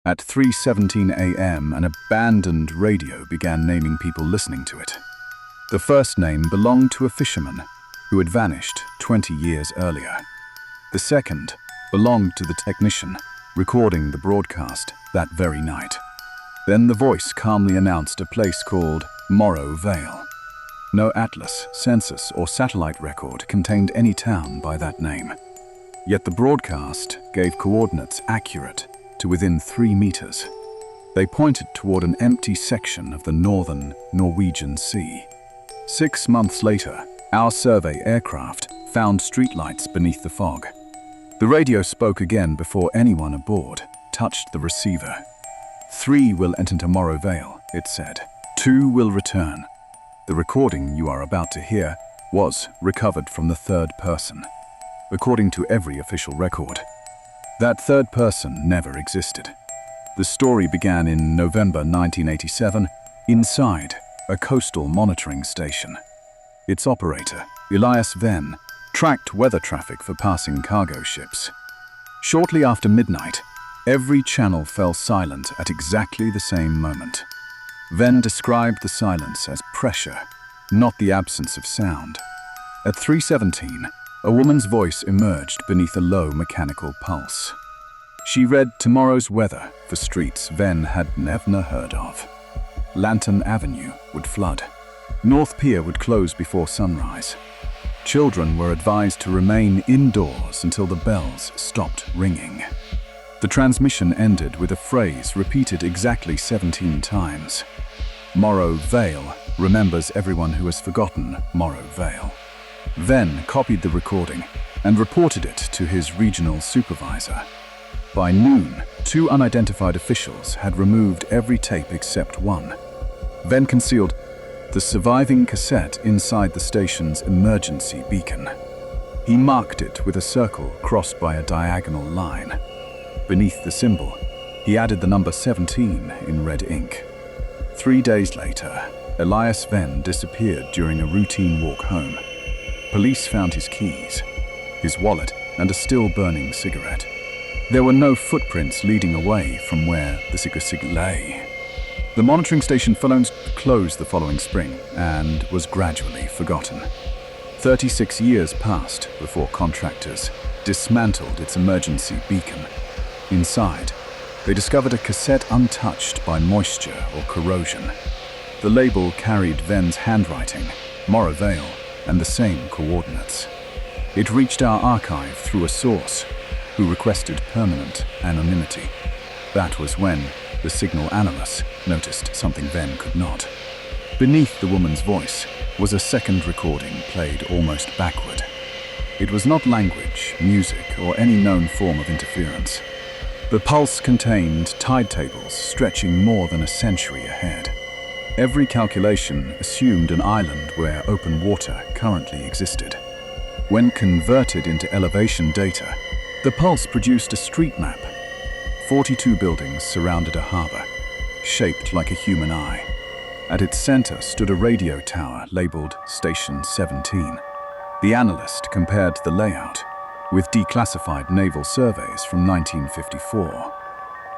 At 3:17 a.m., an abandoned radio began naming people listening to it. The first name belonged to a fisherman who had vanished 20 years earlier. The second belonged to the technician recording the broadcast that very night. Then the voice calmly announced a place called Morro Vale. No atlas, census, or satellite record contained any town by that name. Yet the broadcast gave coordinates accurate to within 3 meters. They pointed toward an empty section of the northern Norwegian Sea. 6 months later, our survey aircraft found streetlights beneath the fog. The radio spoke again before anyone aboard touched the receiver. 3 will enter Morro Vale, it said. 2 will return. The recording you are about to hear was recovered from the third person, according to every official record. That third person never existed. The story began in November 1987 inside a coastal monitoring station. Its operator, Elias Venn, tracked weather traffic for passing cargo ships. Shortly after midnight, every channel fell silent at exactly the same moment. Venn described the silence as pressure, not the absence of sound. At 3:17, a woman's voice emerged beneath a low mechanical pulse. She read tomorrow's weather for streets Venn had never heard of. Lantern Avenue would flood. North Pier would close before sunrise. Children were advised to remain indoors until the bells stopped ringing. The transmission ended with a phrase repeated exactly 17 times. Morro Vale remembers everyone who has forgotten Morro Vale. Venn copied the recording and reported it to his regional supervisor. By noon, 2 unidentified officials had removed every tape except one. Venn concealed the surviving cassette inside the station's emergency beacon. He marked it with a circle crossed by a diagonal line. Beneath the symbol, he added the number 17 in red ink. 3 days later, Elias Venn disappeared during a routine walk home. Police found his keys, his wallet, and a still-burning cigarette. There were no footprints leading away from where the cigarette lay. The monitoring station closed the following spring and was gradually forgotten. 36 years passed before contractors dismantled its emergency beacon. Inside, they discovered a cassette untouched by moisture or corrosion. The label carried Venn's handwriting, Morro Vale, and the same coordinates. It reached our archive through a source who requested permanent anonymity. That was when the signal analyst noticed something Venn could not. Beneath the woman's voice was a second recording played almost backward. It was not language, music, or any known form of interference. The pulse contained tide tables stretching more than a century ahead. Every calculation assumed an island where open water currently existed. When converted into elevation data, the pulse produced a street map. 42 buildings surrounded a harbor, shaped like a human eye. At its center stood a radio tower labeled Station 17. The analyst compared the layout with declassified naval surveys from 1954.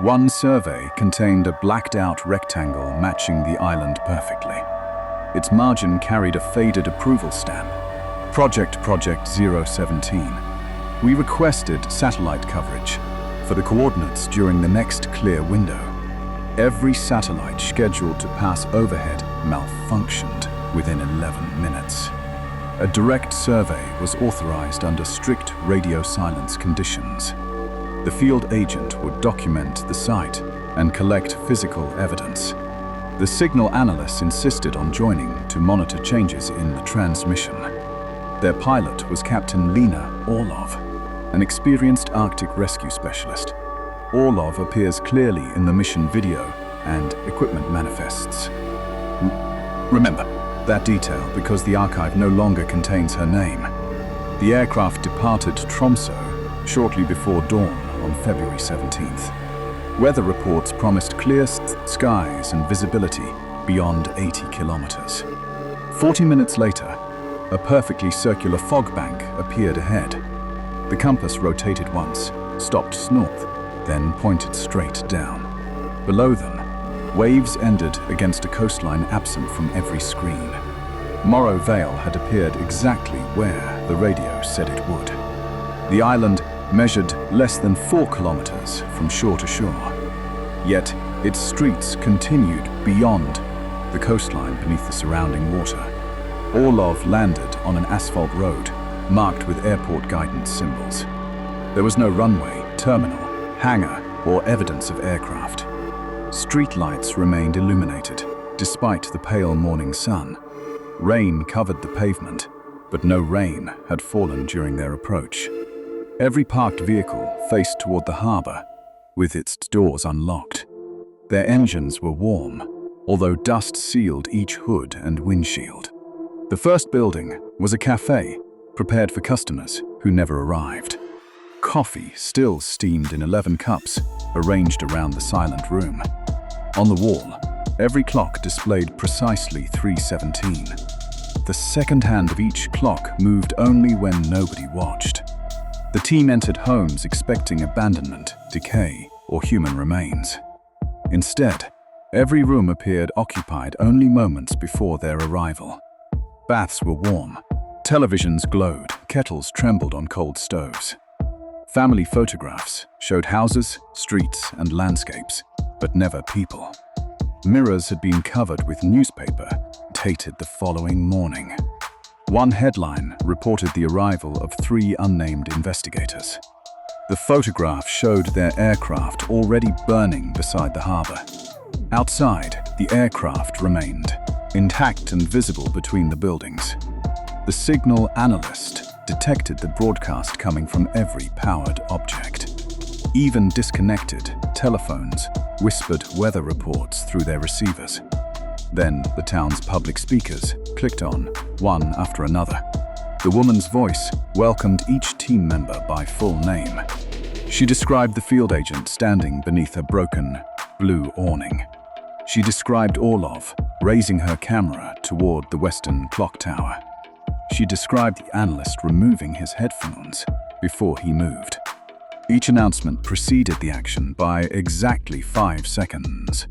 One survey contained a blacked-out rectangle matching the island perfectly. Its margin carried a faded approval stamp, Project 017. We requested satellite coverage for the coordinates during the next clear window. Every satellite scheduled to pass overhead malfunctioned within 11 minutes. A direct survey was authorized under strict radio silence conditions. The field agent would document the site and collect physical evidence. The signal analysts insisted on joining to monitor changes in the transmission. Their pilot was Captain Lena Orlov, an experienced Arctic rescue specialist. Orlov appears clearly in the mission video and equipment manifests. Remember that detail because the archive no longer contains her name. The aircraft departed Tromsø shortly before dawn on February 17th. Weather reports promised clear skies and visibility beyond 80 kilometers. 40 minutes later, a perfectly circular fog bank appeared ahead. The compass rotated once, stopped north, then pointed straight down. Below them, waves ended against a coastline absent from every screen. Morro Vale had appeared exactly where the radio said it would. The island measured less than 4 kilometers from shore to shore. Yet, its streets continued beyond the coastline beneath the surrounding water. Orlov landed on an asphalt road marked with airport guidance symbols. There was no runway, terminal, hangar, or evidence of aircraft. Streetlights remained illuminated, despite the pale morning sun. Rain covered the pavement, but no rain had fallen during their approach. Every parked vehicle faced toward the harbor, with its doors unlocked. Their engines were warm, although dust sealed each hood and windshield. The first building was a cafe, prepared for customers who never arrived. Coffee still steamed in 11 cups, arranged around the silent room. On the wall, every clock displayed precisely 3:17. The second hand of each clock moved only when nobody watched. The team entered homes expecting abandonment, decay, or human remains. Instead, every room appeared occupied only moments before their arrival. Baths were warm, televisions glowed, kettles trembled on cold stoves. Family photographs showed houses, streets, and landscapes, but never people. Mirrors had been covered with newspaper, dated the following morning. One headline reported the arrival of 3 unnamed investigators. The photograph showed their aircraft already burning beside the harbor. Outside, the aircraft remained, intact and visible between the buildings. The signal analyst detected the broadcast coming from every powered object. Even disconnected telephones whispered weather reports through their receivers. Then the town's public speakers clicked on, one after another. The woman's voice welcomed each team member by full name. She described the field agent standing beneath a broken blue awning. She described Orlov raising her camera toward the western clock tower. She described the analyst removing his headphones before he moved. Each announcement preceded the action by exactly 5 seconds.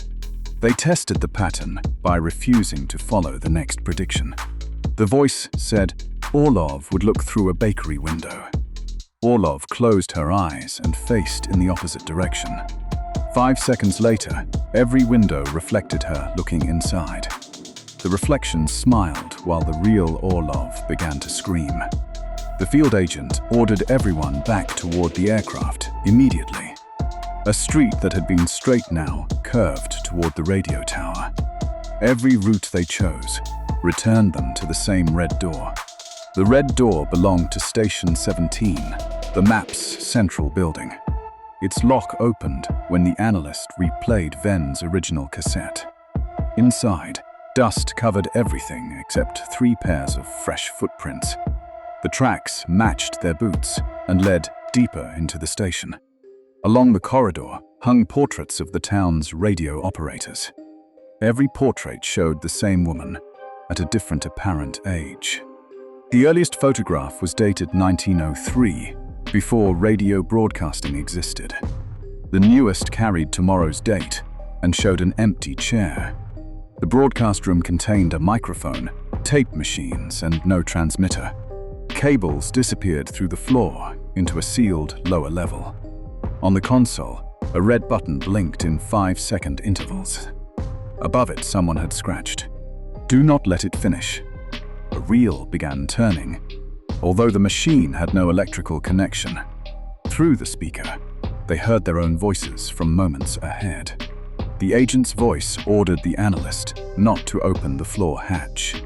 They tested the pattern by refusing to follow the next prediction. The voice said Orlov would look through a bakery window. Orlov closed her eyes and faced in the opposite direction. 5 seconds later, every window reflected her looking inside. The reflections smiled while the real Orlov began to scream. The field agent ordered everyone back toward the aircraft immediately. A street that had been straight now curved toward the radio tower. Every route they chose returned them to the same red door. The red door belonged to Station 17, the map's central building. Its lock opened when the analyst replayed Ven's original cassette. Inside, dust covered everything except 3 pairs of fresh footprints. The tracks matched their boots and led deeper into the station. Along the corridor hung portraits of the town's radio operators. Every portrait showed the same woman at a different apparent age. The earliest photograph was dated 1903, before radio broadcasting existed. The newest carried tomorrow's date and showed an empty chair. The broadcast room contained a microphone, tape machines, and no transmitter. Cables disappeared through the floor into a sealed lower level. On the console, a red button blinked in 5-second intervals. Above it, someone had scratched, "Do not let it finish." A reel began turning, although the machine had no electrical connection. Through the speaker, they heard their own voices from moments ahead. The agent's voice ordered the analyst not to open the floor hatch.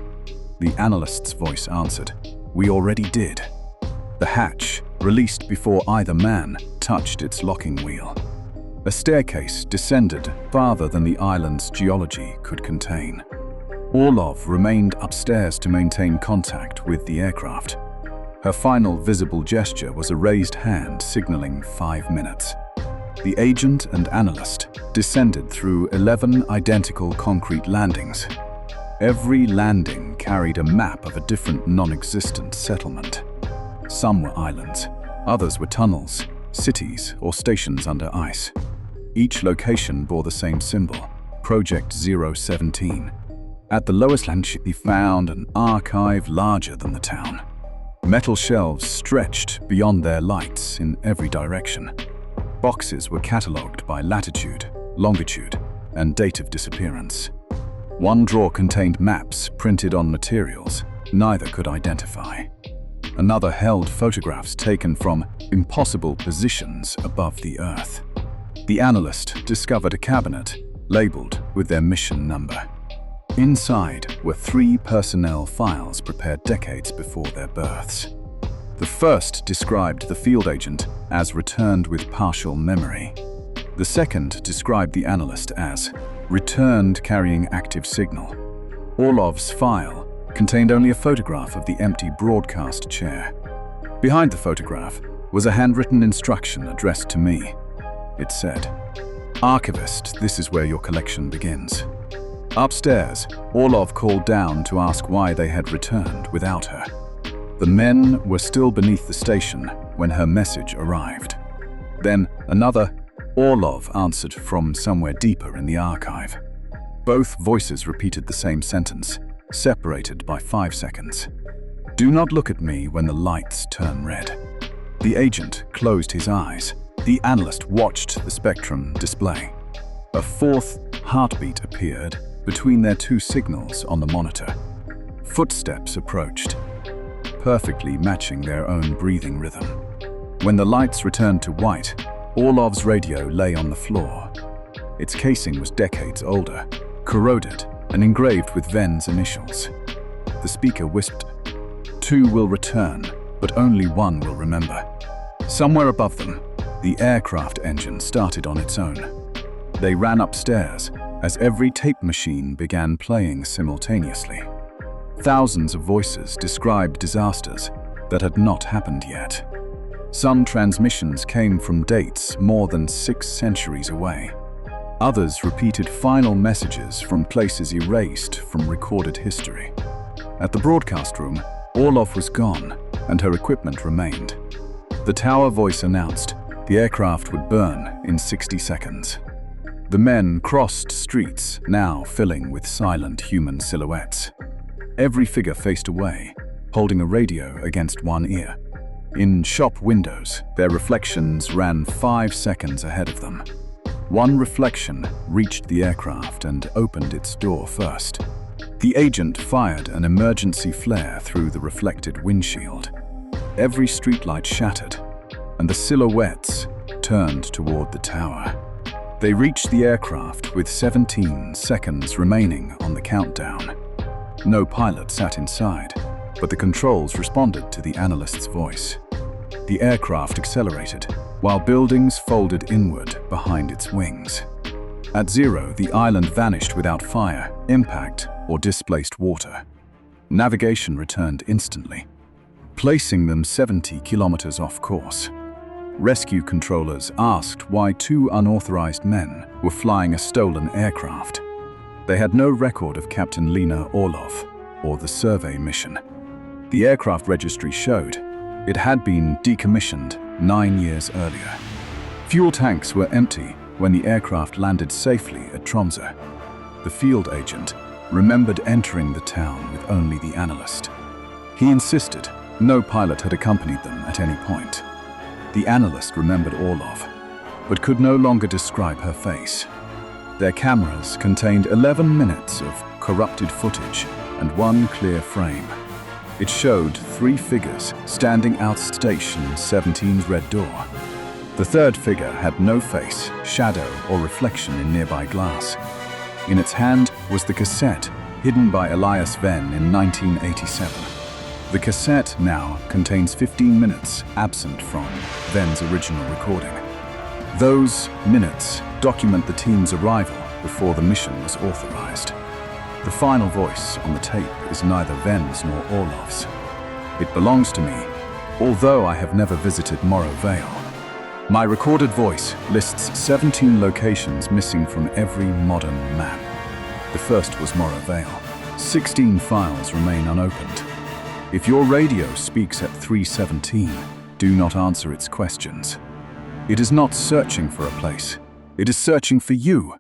The analyst's voice answered, "We already did." The hatch released before either man touched its locking wheel. A staircase descended farther than the island's geology could contain. Orlov remained upstairs to maintain contact with the aircraft. Her final visible gesture was a raised hand signaling 5 minutes. The agent and analyst descended through 11 identical concrete landings. Every landing carried a map of a different non-existent settlement. Some were islands, others were tunnels, cities, or stations under ice. Each location bore the same symbol, Project 017. At the lowest land, he found an archive larger than the town. Metal shelves stretched beyond their lights in every direction. Boxes were catalogued by latitude, longitude, and date of disappearance. One drawer contained maps printed on materials neither could identify. Another held photographs taken from impossible positions above the Earth. The analyst discovered a cabinet labeled with their mission number. Inside were 3 personnel files prepared decades before their births. The first described the field agent as returned with partial memory. The second described the analyst as returned carrying active signal. Orlov's file contained only a photograph of the empty broadcast chair. Behind the photograph was a handwritten instruction addressed to me. It said, "Archivist, this is where your collection begins." Upstairs, Orlov called down to ask why they had returned without her. The men were still beneath the station when her message arrived. Then another Orlov answered from somewhere deeper in the archive. Both voices repeated the same sentence, separated by 5 seconds. "Do not look at me when the lights turn red." The agent closed his eyes. The analyst watched the spectrum display. A 4th heartbeat appeared between their 2 signals on the monitor. Footsteps approached, perfectly matching their own breathing rhythm. When the lights returned to white, Orlov's radio lay on the floor. Its casing was decades older, corroded and engraved with Ven's initials. The speaker whispered, "2 will return, but only 1 will remember." Somewhere above them, the aircraft engine started on its own. They ran upstairs as every tape machine began playing simultaneously. Thousands of voices described disasters that had not happened yet. Some transmissions came from dates more than 6 centuries away. Others repeated final messages from places erased from recorded history. At the broadcast room, Orlov was gone, and her equipment remained. The tower voice announced the aircraft would burn in 60 seconds. The men crossed streets, now filling with silent human silhouettes. Every figure faced away, holding a radio against one ear. In shop windows, their reflections ran 5 seconds ahead of them. One reflection reached the aircraft and opened its door first. The agent fired an emergency flare through the reflected windshield. Every streetlight shattered, and the silhouettes turned toward the tower. They reached the aircraft with 17 seconds remaining on the countdown. No pilot sat inside, but the controls responded to the analyst's voice. The aircraft accelerated, while buildings folded inward behind its wings. At 0, the island vanished without fire, impact, or displaced water. Navigation returned instantly, placing them 70 kilometers off course. Rescue controllers asked why 2 unauthorized men were flying a stolen aircraft. They had no record of Captain Lena Orlov or the survey mission. The aircraft registry showed it had been decommissioned 9 years earlier. Fuel tanks were empty when the aircraft landed safely at Tromsø. The field agent remembered entering the town with only the analyst. He insisted no pilot had accompanied them at any point. The analyst remembered Orlov, but could no longer describe her face. Their cameras contained 11 minutes of corrupted footage and 1 clear frame. It showed 3 figures standing outside Station 17's red door. The third figure had no face, shadow, or reflection in nearby glass. In its hand was the cassette hidden by Elias Venn in 1987. The cassette now contains 15 minutes absent from Venn's original recording. Those minutes document the team's arrival before the mission was authorized. The final voice on the tape is neither Venn's nor Orlov's. It belongs to me, although I have never visited Morro Vale. My recorded voice lists 17 locations missing from every modern map. The first was Morro Vale. 16 files remain unopened. If your radio speaks at 317, do not answer its questions. It is not searching for a place. It is searching for you.